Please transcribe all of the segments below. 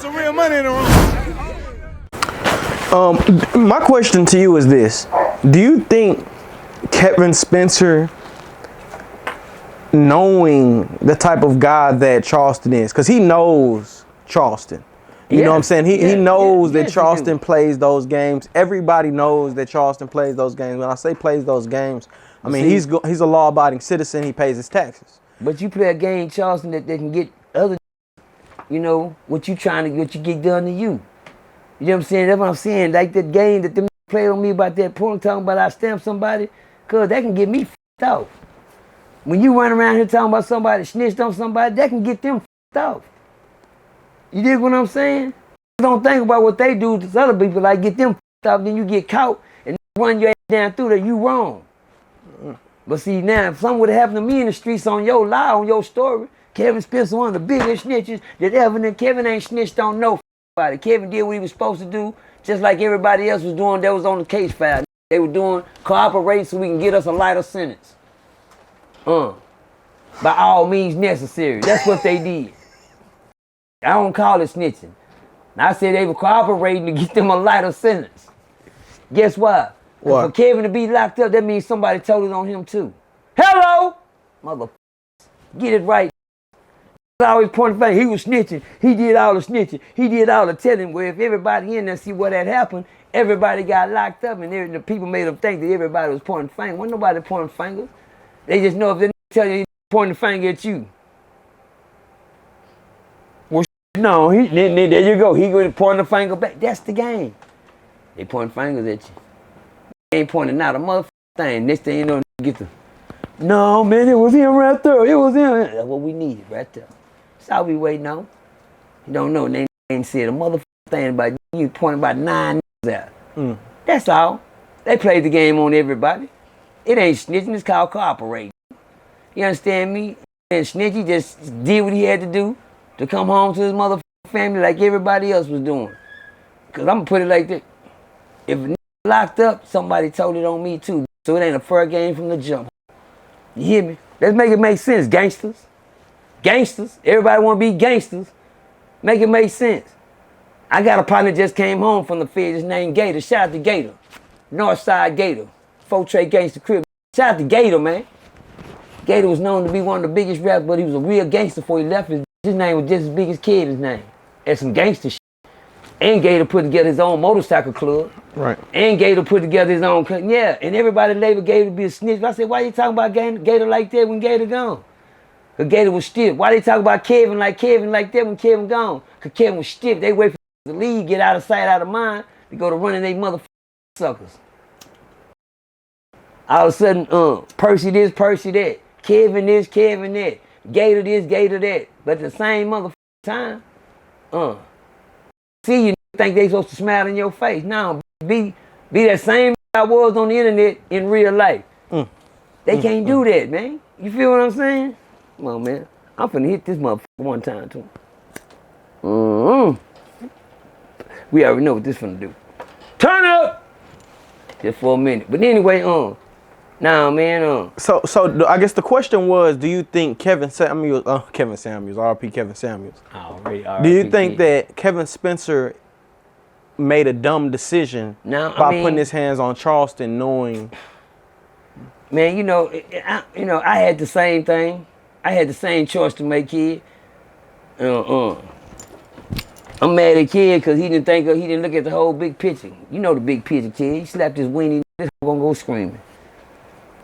some real money in the room. My question to you is this. Do you think Kevin Spenser, knowing the type of guy that Charleston is, because he knows Charleston, you know what I'm saying? He knows that Charleston plays those games. Everybody knows that Charleston plays those games. When I say plays those games, I mean he's a law-abiding citizen. He pays his taxes. But you play a game, Charleston, that they can get other, you know, what you get done to you. You know what I'm saying? That's what I'm saying. Like that game that them played on me about that point, talking about I stamped somebody, cause that can get me f***ed off. When you run around here talking about somebody snitched on somebody, that can get them f***ed off. You dig what I'm saying? Don't think about what they do to other people, like get them f***ed off, then you get caught and run your ass down through there, you wrong. But see now, if something would have happened to me in the streets on your lie, on your story, Kevin Spenser, one of the biggest snitches that ever done. Kevin ain't snitched on nobody. Kevin did what he was supposed to do, just like everybody else was doing that was on the case file. They were doing cooperate so we can get us a lighter sentence. By all means necessary. That's what they did. I don't call it snitching. I said they were cooperating to get them a lighter sentence. Guess what? For Kevin to be locked up, that means somebody told it on him too. Hello, motherfuckers. Get it right. I always point the finger. He was snitching. He did all the snitching. He did all the telling. Where if everybody in there see what had happened, everybody got locked up, and the people made them think that everybody was pointing fingers. Wasn't nobody pointing fingers. They just know if they tell you, pointing the finger at you. Well, no, there you go. He going to point the finger back. That's the game. They pointing fingers at you. They ain't pointing out a motherfucking thing. Next thing you know, get the. No, man, it was him right there. It was him. That's what we needed right there. That's all we waiting on. You don't know. They ain't said a motherfucking thing about you pointing about 9 out. That's all. They played the game on everybody. It ain't snitching. It's called cooperating. You understand me? And Snitchy just did what he had to do to come home to his motherfucking family like everybody else was doing. Because I'm going to put it like this. If a nigga locked up, somebody told it on me too. So it ain't a fair game from the jump. You hear me? Let's make it make sense, gangsters. Gangsters. Everybody want to be gangsters. Make it make sense. I got a partner that just came home from the feds. His name Gator. Shout out to Gator. Northside Gator. 4-tray gangster crib. Shout out to Gator, man. Gator was known to be one of the biggest rappers, but he was a real gangster before he left. His name was just as big as Kid's name. That's some gangster shit. And Gator put together his own motorcycle club. Right. And Gator put together his own club. Yeah, and everybody labeled Gator to be a snitch. I said, why you talking about Gator like that when Gator gone? Because Gator was stiff. Why they talk about Kevin like that when Kevin gone? Because Kevin was stiff. They wait for the league, get out of sight, out of mind, to go to running they motherfucking suckers. All of a sudden, Percy this, Percy that. Kevin this, Kevin that. Gator this, Gator that. But at the same motherfucking time, see you think they supposed to smile in your face. No, be that same I was on the internet in real life. They can't do that, man. You feel what I'm saying? Come on, man. I'm finna hit this motherfucker one time, too. We already know what this finna do. Turn up! Just for a minute. But anyway, nah, man, So I guess the question was, do you think Kevin Samuels, RP Kevin Samuels. Do you think that Kevin Spenser made a dumb decision by putting his hands on Charleston, knowing? Man, I had the same thing. I had the same choice to make, kid. I'm mad at kid because he didn't look at the whole big picture. You know the big picture, kid. He slapped his weenie, this gonna go screaming.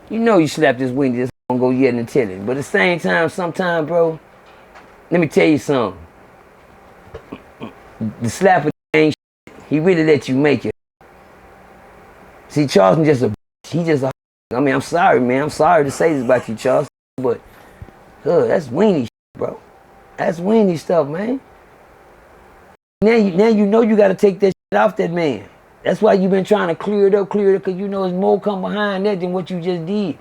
You know you slapped his weenie, this gonna go yelling and telling. But at the same time, sometimes, bro, let me tell you something. The slapper ain't shit. He really let you make it. See, Charleston just a bitch. He just a. I mean, I'm sorry, man. I'm sorry to say this about you, Charleston, but that's weenie shit, bro. That's weenie stuff, man. Now you know you got to take that shit off that man. That's why you've been trying to clear it up, because you know there's more come behind that than what you just did.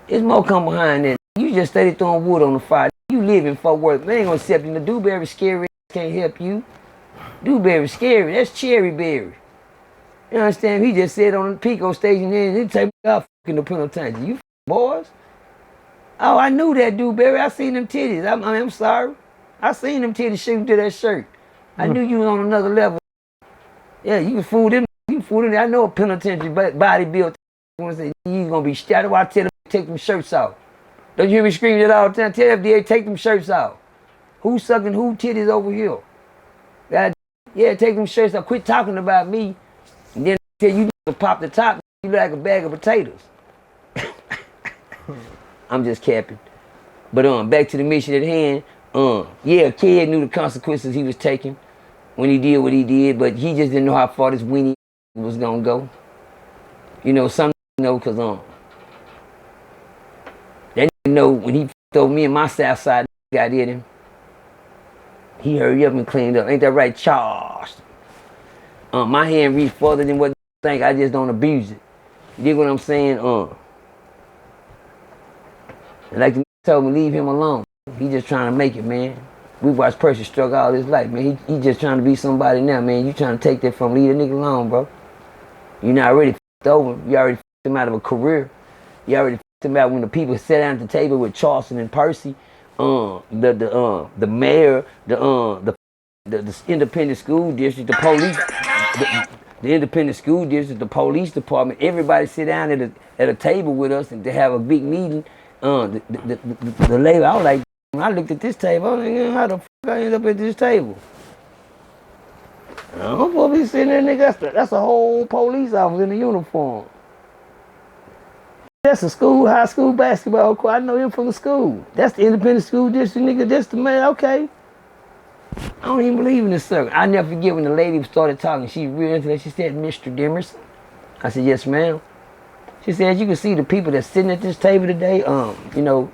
There's more come behind that. You just started throwing wood on the fire. You live in Fort Worth. They ain't gonna accept you. The Dewberry scary can't help you. Dewberry scary. That's Cherry Berry. You understand? He just said on the Pico station and he take me out in the penitentiary. You boys? Oh, I knew that Dewberry. I seen them titties. I'm sorry. I seen them titties shooting to that shirt. I knew you was on another level. Yeah, you was fooled in. You fooled in. I know a penitentiary body built. You gonna be shot. Why I tell them to take them shirts off? Don't you hear me screaming it all the time? Tell FDA take them shirts off. Who's sucking who titties over here? God, yeah, take them shirts off. Quit talking about me. And then tell you to pop the top. You look like a bag of potatoes. I'm just capping. But back to the mission at hand. Yeah, kid knew the consequences he was taking when he did what he did, but he just didn't know how far this weenie was gonna go. You know, some know because that nigga know when he told me and my south side got in him. He hurried up and cleaned up. Ain't that right, Charleston? My hand reached further than what you think. I just don't abuse it. You dig what I'm saying? And like the told me, leave him alone. He just trying to make it, man. We watched Percy struggle all his life, man. He just trying to be somebody now, man. You trying to take that from leave a nigga alone, bro. You not already f***ed over. You already f***ed him out of a career. You already f***ed him out when the people sat down at the table with Charleston and Percy. The mayor, the independent school district, the police, the independent school district, the police department. Everybody sit down at a table with us and to have a big meeting. The labor, I was like, when I looked at this table, I was like, how the fuck I end up at this table? I'm supposed to be sitting there, nigga. That's a whole police officer in a uniform. That's a school, high school basketball court. I know him from the school. That's the independent school district, nigga. That's the man. Okay. I don't even believe in this circle. I never forget when the lady started talking. She real into that. She said, Mr. Demerson. I said, yes, ma'am. She said, as you can see, the people that's sitting at this table today, you know,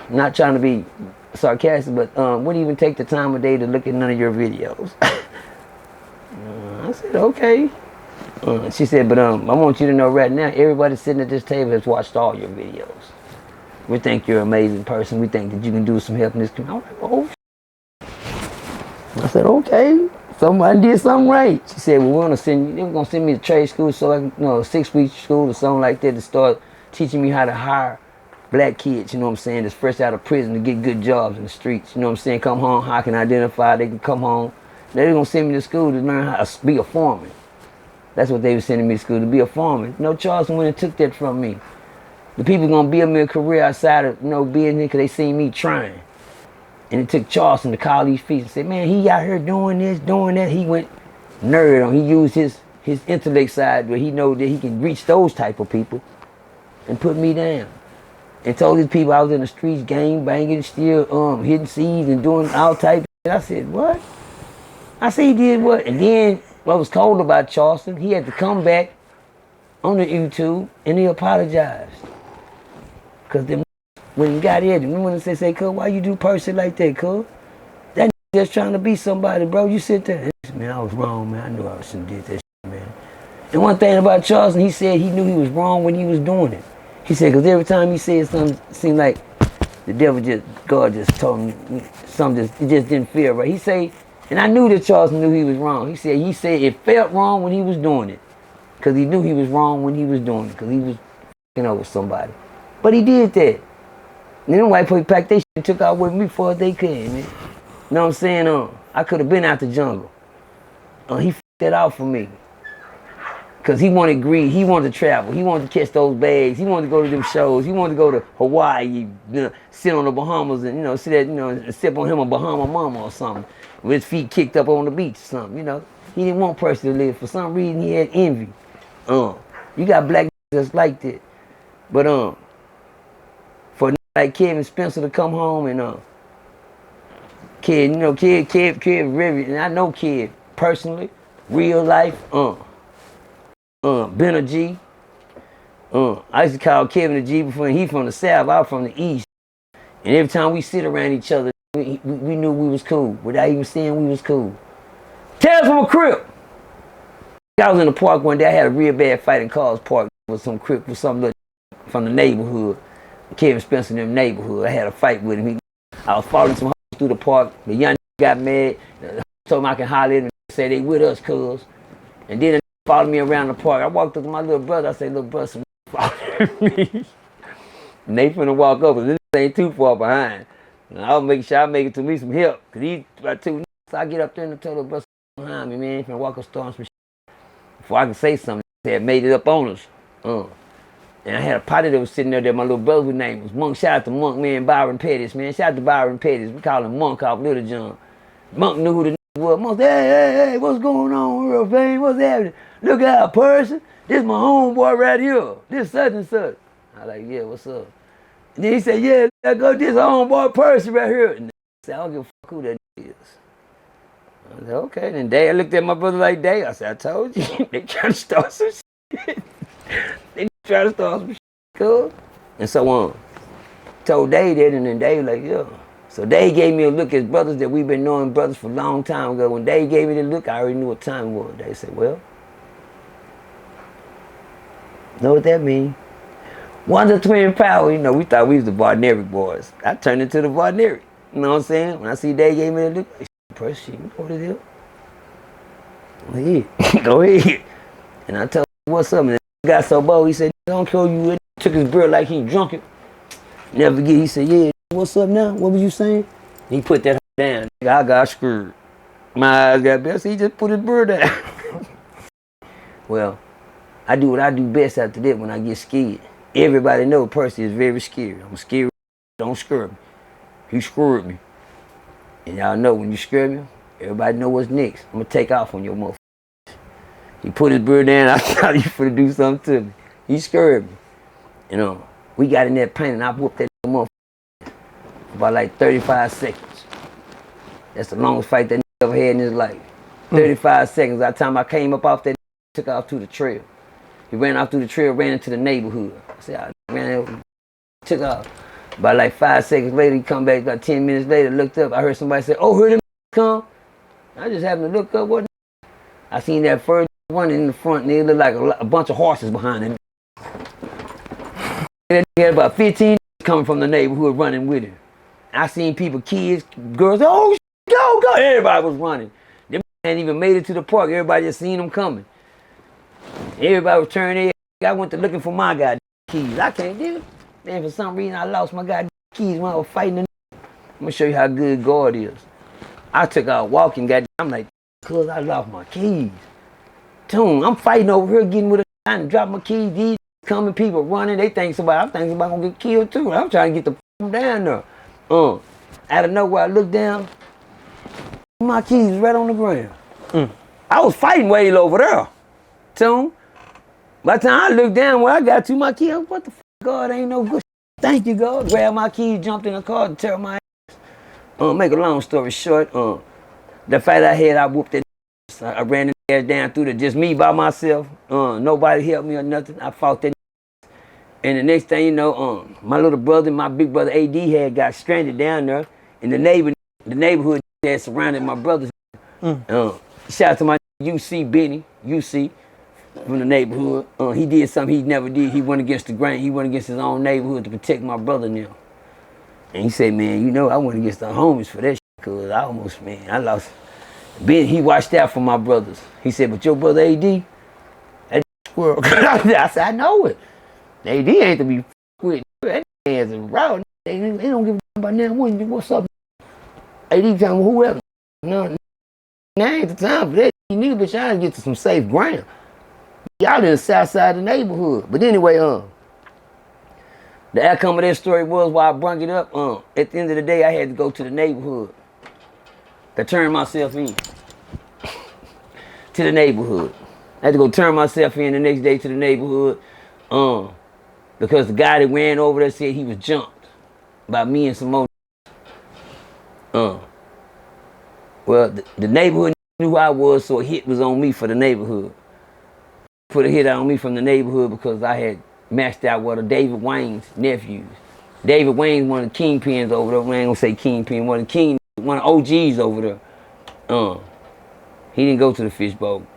not trying to be sarcastic, but wouldn't even take the time of day to look at none of your videos. I said, okay. She said, but I want you to know right now, everybody sitting at this table has watched all your videos. We think you're an amazing person. We think that you can do some help in this community. I was like, oh. I said, okay. Somebody did something right. She said, well, they were gonna send me to trade school, so like, you know, 6-week school or something like that to start teaching me how to hire black kids, you know what I'm saying, that's fresh out of prison to get good jobs in the streets, you know what I'm saying, come home, how I can identify, they can come home. They're gonna send me to school to learn how to be a foreman. That's what they were sending me to school, to be a foreman. You know, Charleston went and took that from me. The people gonna build me a career outside of, you know, being here because they seen me trying. And it took Charleston to call these feet and say, man, he out here doing this, doing that. He went nerd on. He used his intellect side where he know that he can reach those type of people and put me down. And told these people I was in the streets, gang banging, still hitting seeds and doing all types of shit. I said, what? I said, he did what? And then what was cold about Charleston, he had to come back on the YouTube and he apologized. Because when he got here, remember when they say, cuz, why you do Percy like that, cuz? That just trying to be somebody, bro. You sit there. Man, I was wrong, man. I knew I shouldn't did that shit, man. And one thing about Charleston, he said he knew he was wrong when he was doing it. He said, because every time he said something, it seemed like God just told him something, it just didn't feel right. He said, and I knew that Charleston knew he was wrong. He said it felt wrong when he was doing it. Because he knew he was wrong when he was doing it. Because he was f***ing over somebody. But he did that. And then white people packed their shit and took out with me before they could, man. You know what I'm saying? I could have been out the jungle. He f***ed that out for me. Because he wanted greed, he wanted to travel, he wanted to catch those bags, he wanted to go to them shows, he wanted to go to Hawaii, you know, sit on the Bahamas and, you know, sit at, you know, and sip on him a Bahama mama or something, with his feet kicked up on the beach or something, you know. He didn't want Percy to live. For some reason, he had envy. You got black that's like that. But for like Kevin Spenser to come home and Kid, you know, Kid, really, and I know Kid personally, real life, been a G. I used to call Kevin a G before he from the South, I was from the East. And every time we sit around each other, we knew we was cool, without even saying we was cool. Tales from a crib. I was in the park one day, I had a real bad fight in Carl's Park with some crip, with some little from the neighborhood. Kevin Spencer in them neighborhood. I had a fight with him. I was following some hoes through the park. The young got mad. Told him I can holler at him and say they with us, cuz. And then followed me around the park. I walked up to my little brother. I said, little brother, some following me. And they finna walk over. This ain't too far behind. And I'll make sure I make it to me some help. Cause these about two So I get up there and tell the bus behind me, man, finna walk up store and some shit. Before I can say something, they had made it up on us. And I had a potty that was sitting there that my little brother's name was Monk. Shout out to Monk, man, Byron Pettis, man. Shout out to Byron Pettis. We call him Monk off Little John. Monk knew who the was. Monk said, hey, what's going on, real fame? What's happening? Look out, Percy. This my homeboy right here. This such and such. I like, yeah, what's up? And then he said, yeah, let's go. This homeboy Percy right here. And I said, I don't give a fuck who that is. I said, okay. Then Dad looked at my brother like, Dad. I said, I told you. They trying to start some shit. They try to start some shit, cool. And so on. Told Dave that, and then Dave like, yeah. So Dave gave me a look as brothers that we've been knowing brothers for a long time ago. When Dave gave me the look, I already knew what time it was. Dave said, well, know what that means? One's a twin power. You know, we thought we was the Varneric boys. I turned into the Varneric. You know what I'm saying? When I see Dave gave me the look, I said, Percy, you know what it is? Go ahead. Go ahead. And I told him, what's up? And the guy so bold, he said, don't kill you with it. Took his beer like he drunk it. Never forget, he said, yeah, what's up now? What was you saying? He put that down. I got screwed. My eyes got best. He just put his beer down. Well, I do what I do best after that when I get scared. Everybody knows Percy is very scary. I'm scared. Don't scare me. He screwed me. And y'all know when you scare me, everybody know what's next. I'm going to take off on your motherfucker. He put his beer down. I thought he was going to do something to me. He scared me. You know, we got in that paint and I whooped that motherfucker for about like 35 seconds. That's the longest fight that nigga ever had in his life. 35 seconds. By the time I came up off that, took off to the trail. He ran off through the trail, ran into the neighborhood. I said, I ran over, took off. About like 5 seconds later, he come back. About 10 minutes later, looked up. I heard somebody say, oh, heard him come. I just happened to look up. What? I seen that first running in the front, and it looked like a bunch of horses behind him. And he had about 15 coming from the neighborhood running with him. I seen people, kids, girls, oh, go, go. Everybody was running. Them hadn't even made it to the park. Everybody just seen them coming. Everybody was turning their. I went to looking for my goddamn keys. I can't do it. Man, for some reason, I lost my goddamn keys when I was fighting. I'm going to show you how good God is. I took out walking, goddamn. I'm like, cuz I lost my keys. Tune, I'm fighting over here, getting with a guy and drop my keys. These coming people running. They think somebody, I'm thinking somebody going to get killed too. I'm trying to get the down there. Out of nowhere, I look down. My keys right on the ground. I was fighting way over there. Tune. By the time I looked down where I got to, my keys, what the fuck, God, ain't no good. Thank you, God. Grabbed my keys, jumped in the car to tear my ass. Make a long story short, the fight I had, I whooped that ass. I ran the ass down through there, just me by myself. Nobody helped me or nothing. I fought that ass. And the next thing you know, my little brother, my big brother AD had got stranded down there. And the neighborhood that surrounded my brothers. Shout out to my UC Benny, UC. From the neighborhood. He did something he never did. He went against the grain. He went against his own neighborhood to protect my brother now. And he said, man, you know, I went against the homies for that shit, because I almost, man, I lost. Ben, he watched out for my brothers. He said, but your brother AD, that squirrel. I said, I know it. AD ain't to be with. That man's a route. They don't give a damn about now. What's up? AD telling me whoever. No, now ain't the time for that. You need to try to get to some safe ground. Y'all in the south side of the neighborhood. But anyway, the outcome of that story was why I brung it up. At the end of the day, I had to go to the neighborhood to turn myself in. To the neighborhood. I had to go turn myself in the next day to the neighborhood. Because the guy that ran over there said he was jumped by me and some more. Well, the neighborhood knew who I was, so a hit was on me for the neighborhood. Put a hit on me from the neighborhood because I had matched out one of David Wayne's nephews. David Wayne's one of the kingpins over there. I ain't gonna say kingpin, one of OGs over there. He didn't go to the fishbowl.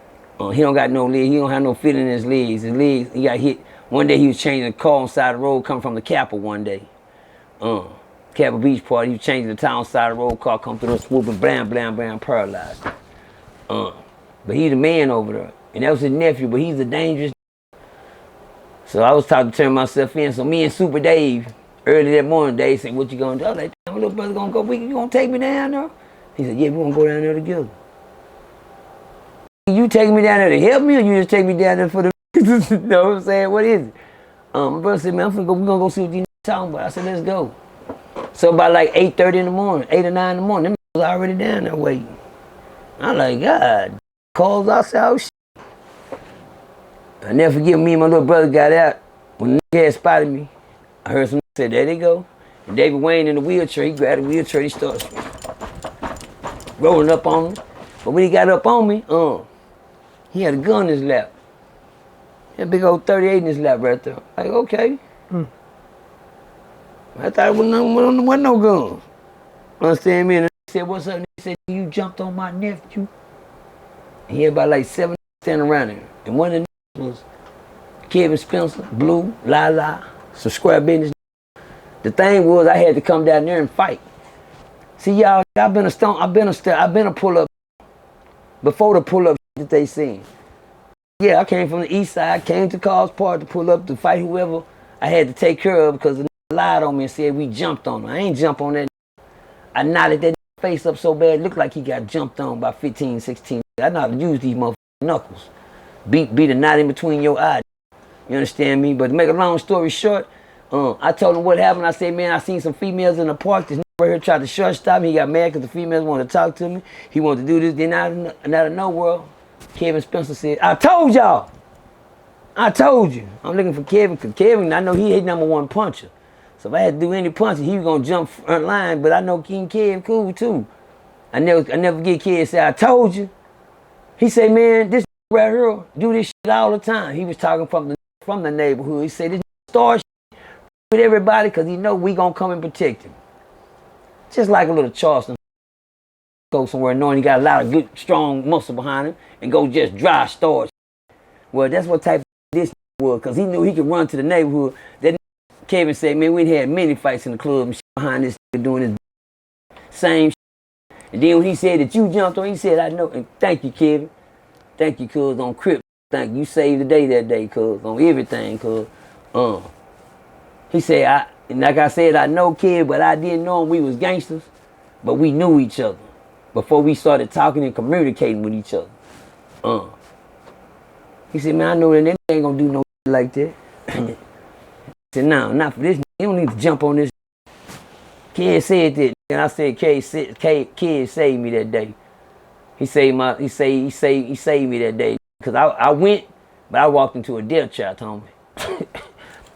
He don't got no leg. He don't have no feeling in his legs. His legs, he got hit. One day he was changing a car on the side of the road, coming from the Capitol one day. Capitol Beach Party, he was changing the town side of the road, car come through the swooping, blam, blam, blam, paralyzed. But he's the man over there. And that was his nephew, but he's a dangerous. So I was trying to turn myself in. So me and Super Dave, early that morning, Dave said, what you gonna do? I was like, damn, my little brother gonna go, you gonna take me down there? He said, yeah, we gonna go down there together. You taking me down there to help me, or you just take me down there for the you know what I'm saying? What is it? My brother said, man, we're gonna go see what these talking about. I said, let's go. So by like 8:30 in the morning, 8 or 9 in the morning, them was already down there waiting. I'm like, God, calls outside, oh shit. I never forget, me and my little brother got out. When the nigga had spotted me, I heard some say, there they go. And David Wayne in the wheelchair, he grabbed the wheelchair, he started rolling up on me. But when he got up on me, he had a gun in his lap. He had a big old 38 in his lap right there. Like, okay. I thought it wasn't no gun. Understand me? And he said, what's up? And he said, you jumped on my nephew. And he had about like 7 standing around him. And one of the was Kevin Spencer, Blue, Lala, some square business. The thing was, I had to come down there and fight. See, y'all, I've been a pull-up before the pull-up that they seen. Yeah, I came from the east side, came to Carl's Park to pull up to fight whoever I had to take care of because the nigga lied on me and said we jumped on him. I ain't jump on that. I knotted that face up so bad, it looked like he got jumped on by 15, 16. I know how to use these motherfucking knuckles. Beat a knot in between your eyes. You understand me? But to make a long story short, I told him what happened. I said, man, I seen some females in the park. This nigga right here tried to short-stop me. He got mad because the females wanted to talk to me. He wanted to do this. Then out of nowhere, Kevin Spencer said, I told y'all. I told you. I'm looking for Kevin because Kevin, I know he his #1 puncher. So if I had to do any punching, he was going to jump front line. But I know King Kev cool too. I never forget Kev say, I told you. He said, man, this right here do this shit all the time. He was talking from the neighborhood. He said, this star with everybody because he know we gonna come and protect him. Just like a little Charleston. Go somewhere knowing he got a lot of good, strong muscle behind him and go just dry stars. Well, that's what type of this was because he knew he could run to the neighborhood. That Kevin said, man, we had many fights in the club and behind this doing this same shit. And then when he said that you jumped on, he said, I know. And thank you, Kevin. Thank you, cuz, on Crip. Thank you. You saved the day that day, cuz, on everything, cuz. He said, like I said, I know Kid, but I didn't know him. We was gangsters, but we knew each other before we started talking and communicating with each other. He said, man, I know that nigga ain't gonna do no shit like that. He said, no, not for this. You don't need to jump on this. Kid said that, and I said, Kid saved me that day. He saved me that day because I went, but I walked into a death trap, homie.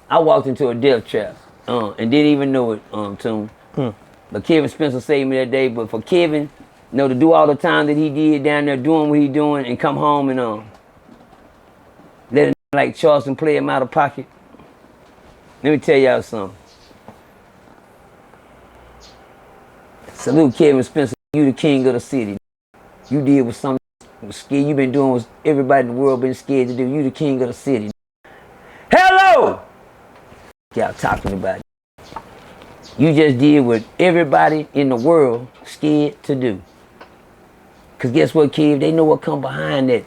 I walked into a death trap and didn't even know it, Tune. But Kevin Spencer saved me that day. But for Kevin, you know, to do all the time that he did down there doing what he doing and come home and let a like Charleston play him out of pocket. Let me tell y'all something. Salute Kevin Spencer. You the king of the city. You did what something scared you been doing what everybody in the world been scared to do. You the king of the city. Hello! Y'all talking about it. You just did what everybody in the world scared to do. Cause guess what, kid? They know what come behind it.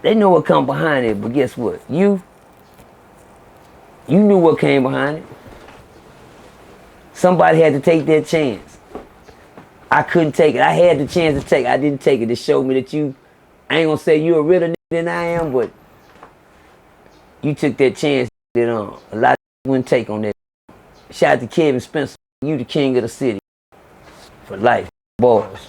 They know what come behind it, but guess what? You knew what came behind it. Somebody had to take that chance. I couldn't take it. I had the chance to take it. I didn't take it. It showed me that I ain't gonna say you're a realer nigga than I am, but you took that chance that a lot of people wouldn't take on that. Shout out to Kevin Spencer. You the king of the city. For life. Boys.